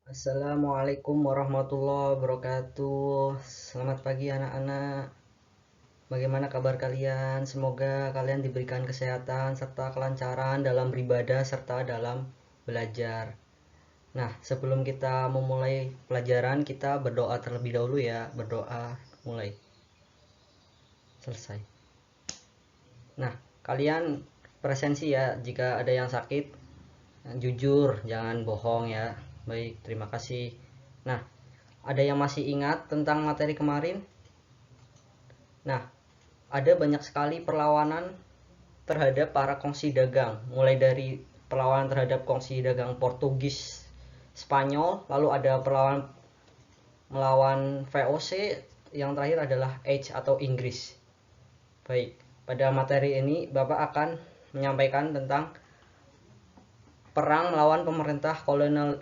Assalamualaikum warahmatullahi wabarakatuh. Selamat pagi anak-anak. Bagaimana kabar kalian? Semoga kalian diberikan kesehatan serta kelancaran dalam beribadah serta dalam belajar. Nah, sebelum kita memulai pelajaran, kita berdoa terlebih dahulu ya. Berdoa mulai selesai. Nah, kalian presensi ya jika ada yang sakit. Jujur, jangan bohong ya. Baik, terima kasih. Nah, ada yang masih ingat tentang materi kemarin? Nah, ada banyak sekali perlawanan terhadap para kongsi dagang, mulai dari perlawanan terhadap kongsi dagang Portugis, Spanyol, lalu ada perlawanan melawan VOC, yang terakhir adalah H atau Inggris. Baik, pada materi ini Bapak akan menyampaikan tentang perang melawan pemerintah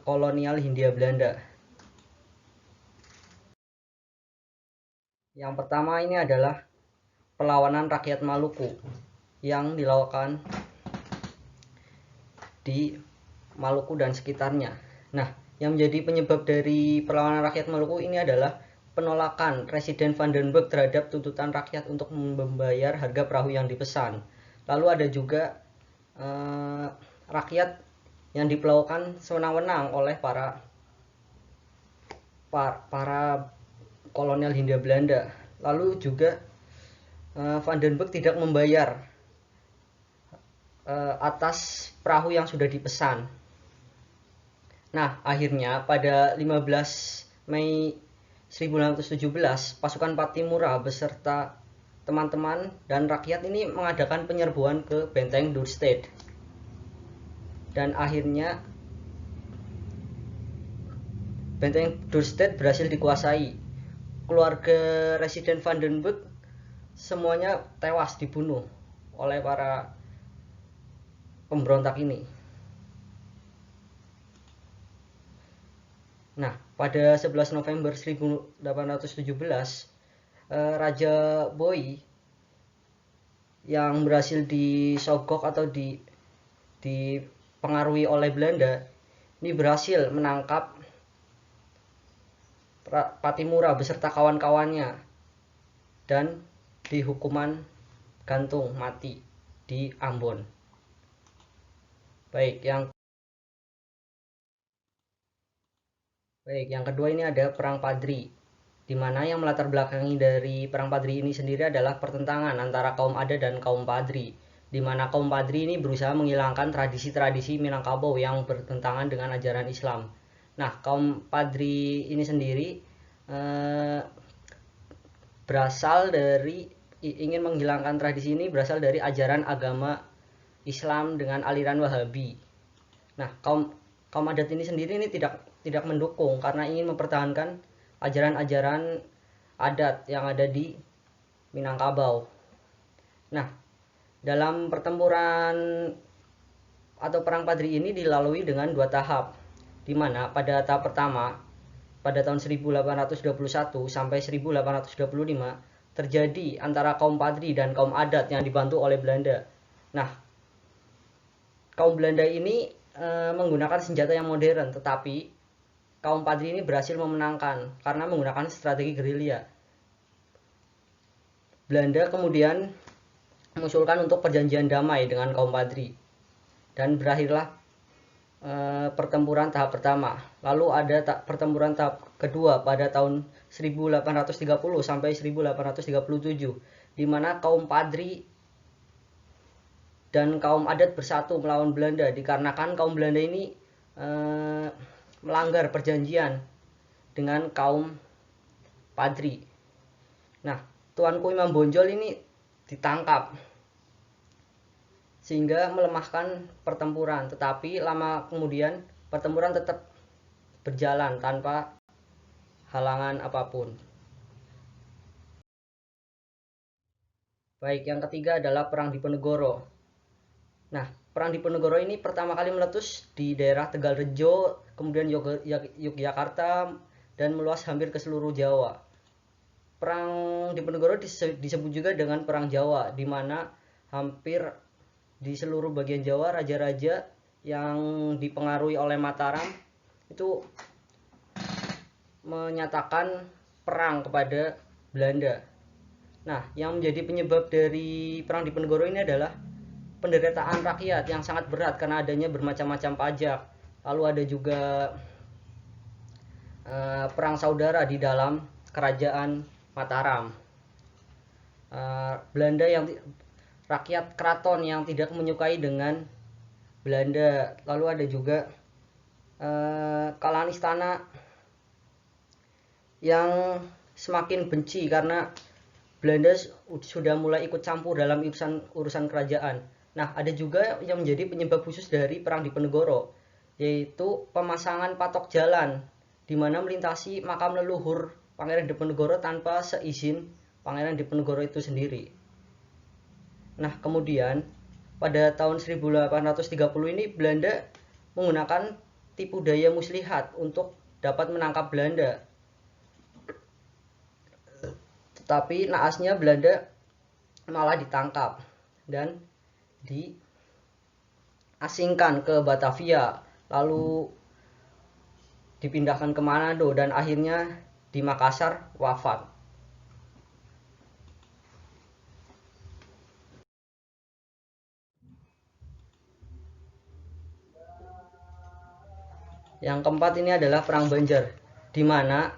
kolonial Hindia Belanda. Yang pertama ini adalah perlawanan rakyat Maluku yang dilakukan di Maluku dan sekitarnya. Nah, yang menjadi penyebab dari perlawanan rakyat Maluku ini adalah penolakan Presiden Van den Berg terhadap tuntutan rakyat untuk membayar harga perahu yang dipesan. Lalu ada juga rakyat yang diperlakukan sewenang-wenang oleh para kolonial Hindia Belanda. Lalu juga Van den Berg tidak membayar atas perahu yang sudah dipesan. Nah, akhirnya pada 15 Mei 1817, pasukan Patimura beserta teman-teman dan rakyat ini mengadakan penyerbuan ke benteng Dorstad. Dan akhirnya benteng Dorstad berhasil dikuasai. Keluarga Residen Van den Berg semuanya tewas dibunuh oleh para pemberontak ini. Nah, pada 11 November 1817, Raja Boy yang berhasil disogok atau dipengaruhi oleh Belanda ini berhasil menangkap Patimura beserta kawan-kawannya dan dihukuman gantung mati di Ambon. Baik, yang kedua ini ada Perang Padri, di mana yang melatar belakangi dari Perang Padri ini sendiri adalah pertentangan antara kaum adat dan kaum Padri, di mana kaum Padri ini berusaha menghilangkan tradisi-tradisi Minangkabau yang bertentangan dengan ajaran Islam. Nah, kaum Padri ini sendiri berasal dari ingin menghilangkan tradisi ini berasal dari ajaran agama Islam dengan aliran Wahabi. Nah, kaum kaum adat ini sendiri ini tidak mendukung karena ingin mempertahankan ajaran-ajaran adat yang ada di Minangkabau. Nah, dalam pertempuran atau perang Padri ini dilalui dengan dua tahap, di mana pada tahap pertama pada tahun 1821 sampai 1825 terjadi antara kaum Padri dan kaum adat yang dibantu oleh Belanda. Nah, kaum Belanda ini menggunakan senjata yang modern, tetapi kaum Padri ini berhasil memenangkan karena menggunakan strategi gerilya. Belanda kemudian mengusulkan untuk perjanjian damai dengan kaum Padri dan berakhirlah pertempuran tahap pertama. Lalu ada pertempuran tahap kedua pada tahun 1830 sampai 1837, di mana kaum Padri dan kaum adat bersatu melawan Belanda dikarenakan kaum Belanda ini melanggar perjanjian dengan kaum Padri. Nah, Tuanku Imam Bonjol ini ditangkap sehingga melemahkan pertempuran, tetapi lama kemudian pertempuran tetap berjalan tanpa halangan apapun. Baik, yang ketiga adalah Perang Diponegoro. Nah, Perang Diponegoro ini pertama kali meletus di daerah Tegalrejo, kemudian Yogyakarta, dan meluas hampir ke seluruh Jawa. Perang Diponegoro disebut juga dengan Perang Jawa, di mana hampir di seluruh bagian Jawa raja-raja yang dipengaruhi oleh Mataram itu menyatakan perang kepada Belanda. Nah, yang menjadi penyebab dari perang Diponegoro ini adalah penderitaan rakyat yang sangat berat karena adanya bermacam-macam pajak. Lalu ada juga perang saudara di dalam kerajaan Mataram. Belanda yang rakyat keraton yang tidak menyukai dengan Belanda. Lalu ada juga kalangan istana yang semakin benci karena Belanda sudah mulai ikut campur dalam urusan kerajaan. Nah, ada juga yang menjadi penyebab khusus dari perang Diponegoro, yaitu pemasangan patok jalan di mana melintasi makam leluhur Pangeran Diponegoro tanpa seizin Pangeran Diponegoro itu sendiri. Nah, kemudian pada tahun 1830 ini Belanda menggunakan tipu daya muslihat untuk dapat menangkap Belanda. Tetapi naasnya Belanda malah ditangkap dan diasingkan ke Batavia, lalu dipindahkan ke Manado dan akhirnya di Makassar wafat. Yang keempat ini adalah Perang Banjar, di mana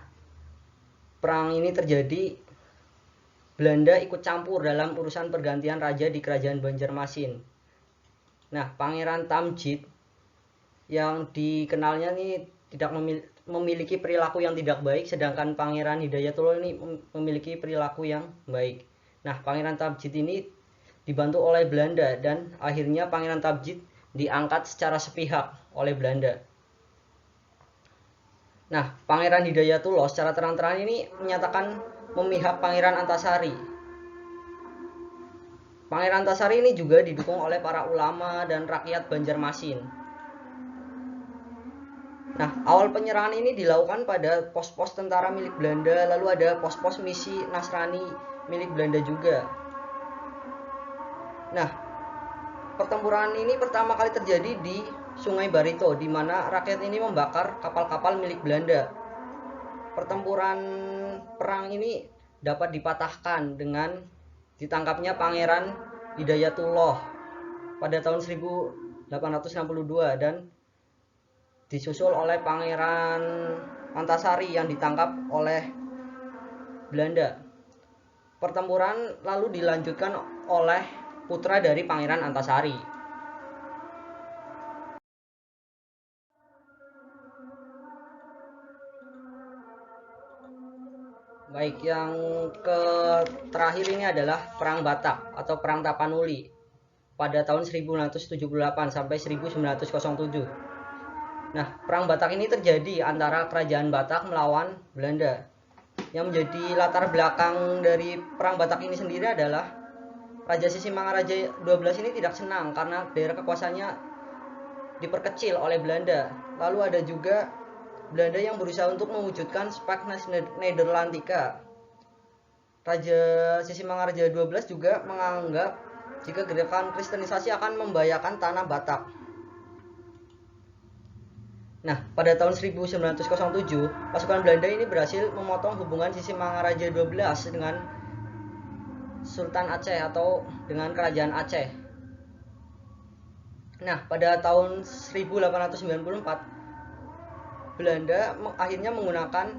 perang ini terjadi Belanda ikut campur dalam urusan pergantian raja di kerajaan Banjarmasin. Nah, Pangeran Tamjid yang dikenalnya ini tidak memiliki perilaku yang tidak baik, sedangkan Pangeran Hidayatullah ini memiliki perilaku yang baik. Nah, Pangeran Tamjid ini dibantu oleh Belanda dan akhirnya Pangeran Tamjid diangkat secara sepihak oleh Belanda. Nah, Pangeran Hidayatullah secara terang-terangan ini menyatakan memihak Pangeran Antasari. Pangeran Antasari ini juga didukung oleh para ulama dan rakyat Banjarmasin. Nah, awal penyerangan ini dilakukan pada pos-pos tentara milik Belanda, lalu ada pos-pos misi Nasrani milik Belanda juga. Nah, pertempuran ini pertama kali terjadi di Sungai Barito, di mana rakyat ini membakar kapal-kapal milik Belanda. Pertempuran perang ini dapat dipatahkan dengan ditangkapnya Pangeran Hidayatullah pada tahun 1862 dan disusul oleh Pangeran Antasari yang ditangkap oleh Belanda. Pertempuran lalu dilanjutkan oleh putra dari Pangeran Antasari. Baik, yang terakhir ini adalah Perang Batak atau Perang Tapanuli pada tahun 1978 sampai 1907. Nah, Perang Batak ini terjadi antara Kerajaan Batak melawan Belanda. Yang menjadi latar belakang dari Perang Batak ini sendiri adalah Raja Sisimangaraja 12 ini tidak senang karena daerah kekuasaannya diperkecil oleh Belanda. Lalu ada juga Belanda yang berusaha untuk mewujudkan Pax Nederlandika. Raja Sisimangaraja 12 juga menganggap jika gerakan kristenisasi akan membahayakan tanah Batak. Nah, pada tahun 1907, pasukan Belanda ini berhasil memotong hubungan Sisimangaraja 12 dengan Sultan Aceh atau dengan Kerajaan Aceh. Nah, pada tahun 1894, Belanda akhirnya menggunakan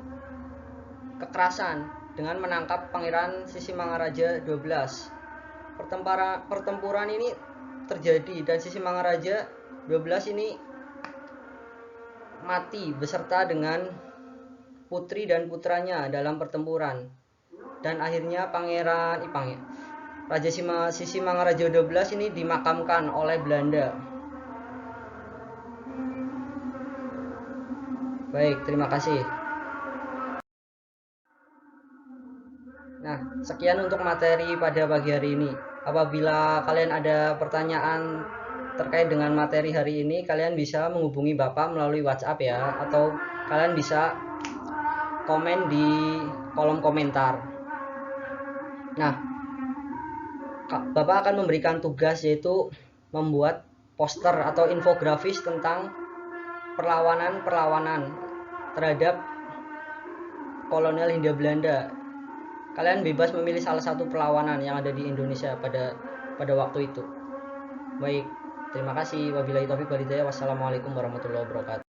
kekerasan dengan menangkap Pangeran Sisimangaraja 12. Pertempuran ini terjadi dan Sisimangaraja 12 ini mati beserta dengan putri dan putranya dalam pertempuran. Dan akhirnya Raja Sisimangaraja 12 ini dimakamkan oleh Belanda. Baik, terima kasih. Nah, sekian untuk materi pada pagi hari ini. Apabila kalian ada pertanyaan terkait dengan materi hari ini, kalian bisa menghubungi Bapak melalui WhatsApp ya, atau kalian bisa komen di kolom komentar. Nah, Bapak akan memberikan tugas yaitu membuat poster atau infografis tentang perlawanan terhadap kolonial Hindia Belanda. Kalian bebas memilih salah satu perlawanan yang ada di Indonesia pada waktu itu. Baik, terima kasih. Wabillahi taufiq walhidayah. Wassalamualaikum warahmatullahi wabarakatuh.